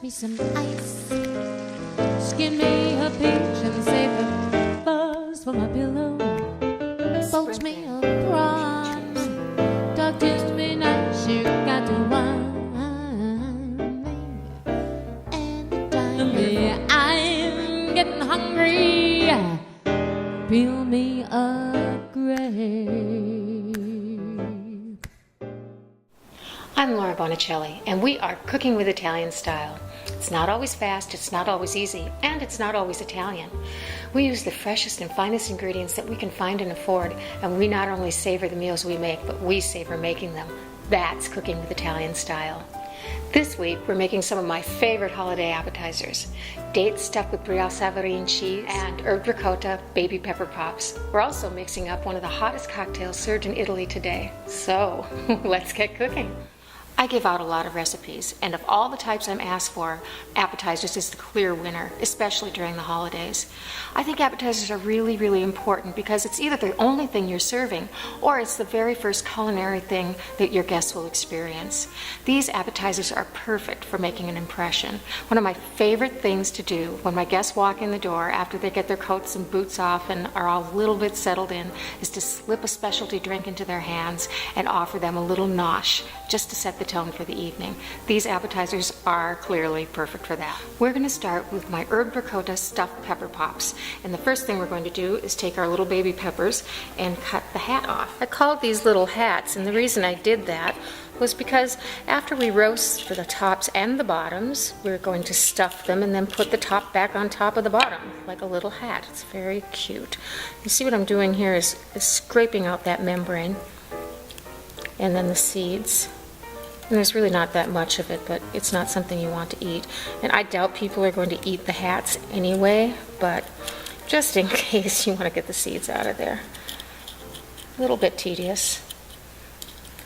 me some ice. Skin me a peach and save the fuzz for my pillow. Poach me a prawns, talk to me nice. You got to wine me anytime. Yeah, I'm getting hungry. Peel me a grape. I'm Laura Bonicelli, and we are cooking with Italian style. It's not always fast, it's not always easy, and it's not always Italian. We use the freshest and finest ingredients that we can find and afford, and we not only savor the meals we make, but we savor making them. That's cooking with Italian style. This week, we're making some of my favorite holiday appetizers. Dates stuffed with brioche Savarin cheese and herb ricotta baby pepper pops. We're also mixing up one of the hottest cocktails served in Italy today. So, let's get cooking. I give out a lot of recipes, and of all the types I'm asked for, appetizers is the clear winner, especially during the holidays. I think appetizers are really, really important because it's either the only thing you're serving or it's the very first culinary thing that your guests will experience. These appetizers are perfect for making an impression. One of my favorite things to do when my guests walk in the door after they get their coats and boots off and are all a little bit settled in is to slip a specialty drink into their hands and offer them a little nosh just to set the tone for the evening. These appetizers are clearly perfect for that. We're going to start with my herb ricotta stuffed pepper pops, and the first thing we're going to do is take our little baby peppers and cut the hat off. I called these little hats, and the reason I did that was because after we roast the tops and the bottoms, we're going to stuff them and then put the top back on top of the bottom like a little hat. It's very cute. You see what I'm doing here is scraping out that membrane and then the seeds. And there's really not that much of it, but it's not something you want to eat. And I doubt people are going to eat the hats anyway, but just in case you want to get the seeds out of there. A little bit tedious.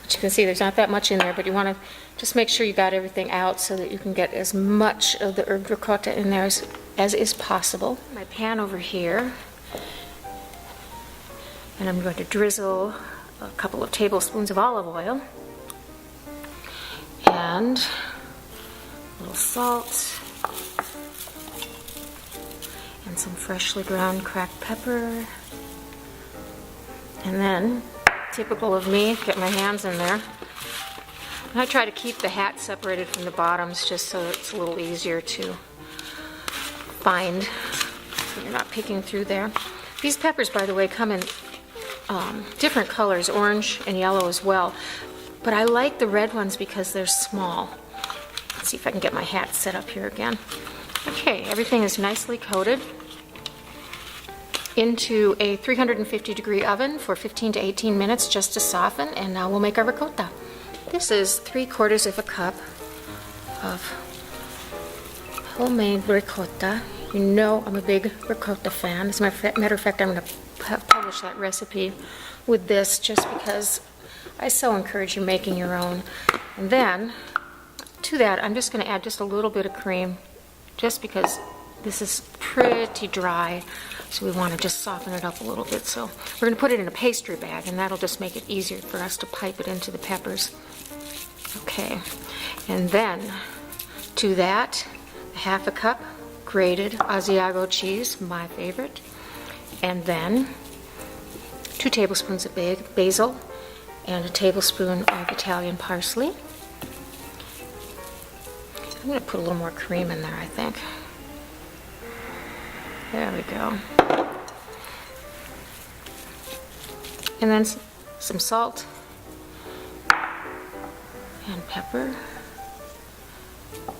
But you can see there's not that much in there, but you want to just make sure you got everything out so that you can get as much of the herb ricotta in there as is possible. My pan over here, and I'm going to drizzle a couple of tablespoons of olive oil. And a little salt and some freshly ground cracked pepper, and then, typical of me, get my hands in there. And I try to keep the hat separated from the bottoms just so it's a little easier to find when you're not picking through there. These peppers, by the way, come in different colors, orange and yellow as well. But I like the red ones because they're small. Let's see if I can get my hat set up here again. Okay, everything is nicely coated into a 350-degree oven for 15 to 18 minutes just to soften, and now we'll make our ricotta. This is 3/4 of a cup of homemade ricotta. You know I'm a big ricotta fan. As a matter of fact, I'm going to publish that recipe with this just because I so encourage you making your own. And then to that, I'm just going to add just a little bit of cream just because this is pretty dry. So we want to just soften it up a little bit. So we're going to put it in a pastry bag, and that'll just make it easier for us to pipe it into the peppers. Okay. And then to that, 1/2 cup grated Asiago cheese, my favorite. And then 2 tablespoons of basil and a tablespoon of Italian parsley. I'm going to put a little more cream in there, I think. There we go. And then some salt and pepper,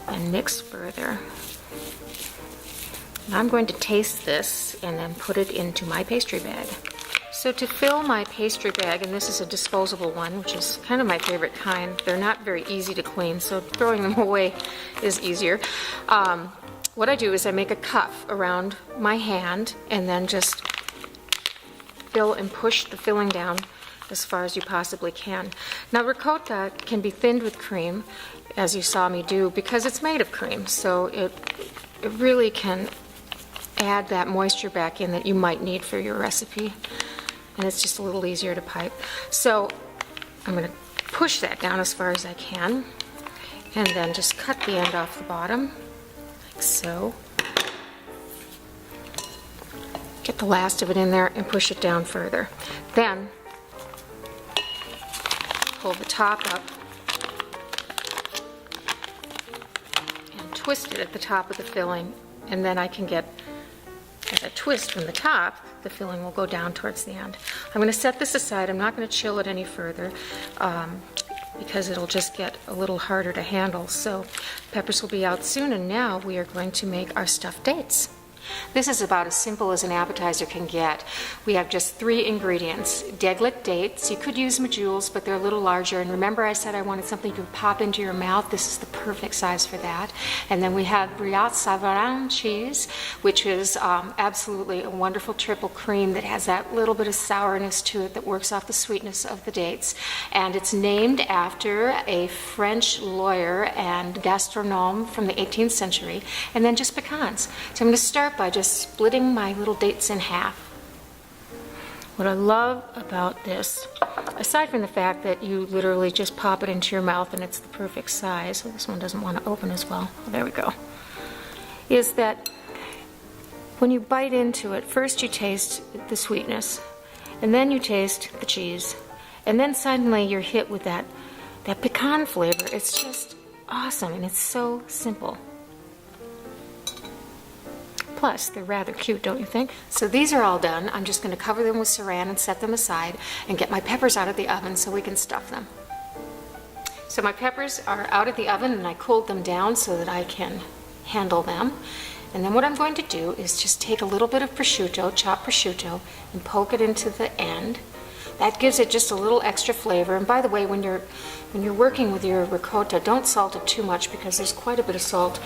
and mix further. Now I'm going to taste this and then put it into my pastry bag. So to fill my pastry bag, and this is a disposable one, which is kind of my favorite kind. They're not very easy to clean, so throwing them away is easier. What I do is I make a cuff around my hand and then just fill and push the filling down as far as you possibly can. Now ricotta can be thinned with cream, as you saw me do, because it's made of cream, so it really can add that moisture back in that you might need for your recipe. And it's just a little easier to pipe. So I'm going to push that down as far as I can, And then just cut the end off the bottom, like so. Get the last of it in there and push it down further. Then pull the top up and twist it at the top of the filling, and then I can get, as I twist from the top, the filling will go down towards the end. I'm going to set this aside. I'm not going to chill it any further because it'll just get a little harder to handle. So peppers will be out soon, and now we are going to make our stuffed dates. This is about as simple as an appetizer can get. We have just 3 ingredients. Deglet dates. You could use medjool, but they're a little larger. And remember I said I wanted something you could pop into your mouth? This is the perfect size for that. And then we have brioche savarin cheese, which is absolutely a wonderful triple cream that has that little bit of sourness to it that works off the sweetness of the dates. And it's named after a French lawyer and gastronome from the 18th century. And then just pecans. So I'm going to start by just splitting my little dates in half. What I love about this, aside from the fact that you literally just pop it into your mouth and it's the perfect size, so this one doesn't want to open as well, there we go, is that when you bite into it, first you taste the sweetness, and then you taste the cheese, and then suddenly you're hit with that pecan flavor. It's just awesome, and it's so simple. Plus, they're rather cute, don't you think? So these are all done. I'm just going to cover them with saran and set them aside and get my peppers out of the oven so we can stuff them. So my peppers are out of the oven and I cooled them down so that I can handle them. And then what I'm going to do is just take a little bit of prosciutto, chopped prosciutto, and poke it into the end. That gives it just a little extra flavor. And by the way, when you're working with your ricotta, don't salt it too much because there's quite a bit of salt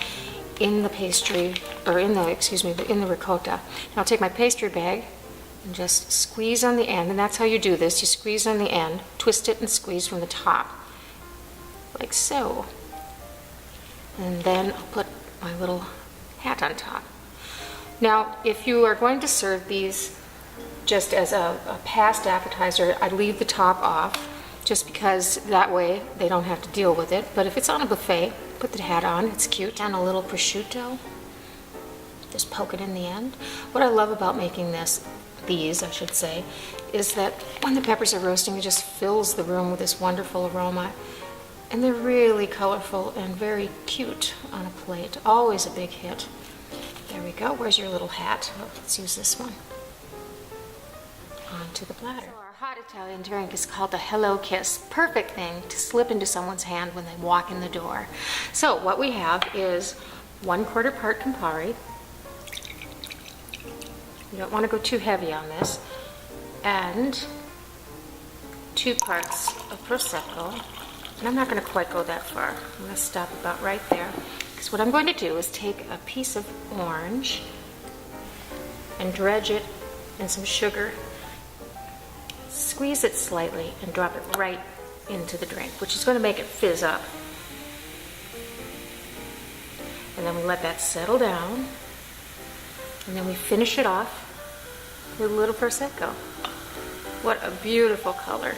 in the pastry, or in the ricotta. And I'll take my pastry bag and just squeeze on the end, and that's how you do this. You squeeze on the end, twist it and squeeze from the top, like so. And then I'll put my little hat on top. Now, if you are going to serve these just as a past appetizer, I'd leave the top off, just because that way they don't have to deal with it. But if it's on a buffet, put the hat on, it's cute. And a little prosciutto, just poke it in the end. What I love about making these, I should say, is that when the peppers are roasting, it just fills the room with this wonderful aroma. And they're really colorful and very cute on a plate. Always a big hit. There we go. Where's your little hat? Oh, let's use this one. Onto the platter. So our hot Italian drink is called the Hello Kiss. Perfect thing to slip into someone's hand when they walk in the door. So what we have is 1/4 part Campari. You don't want to go too heavy on this. And 2 parts of Prosecco. And I'm not going to quite go that far. I'm going to stop about right there. Because what I'm going to do is take a piece of orange and dredge it in some sugar. Squeeze it slightly and drop it right into the drink, which is going to make it fizz up. And then we let that settle down. And then we finish it off with a little Prosecco. What a beautiful color.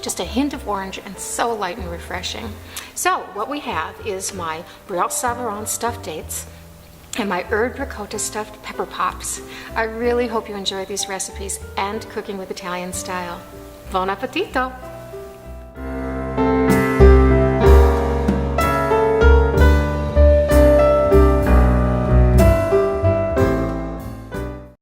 Just a hint of orange and so light and refreshing. So what we have is my brioche savarin stuffed dates and my herb ricotta stuffed pepper pops. I really hope you enjoy these recipes and cooking with Italian style. Buon appetito!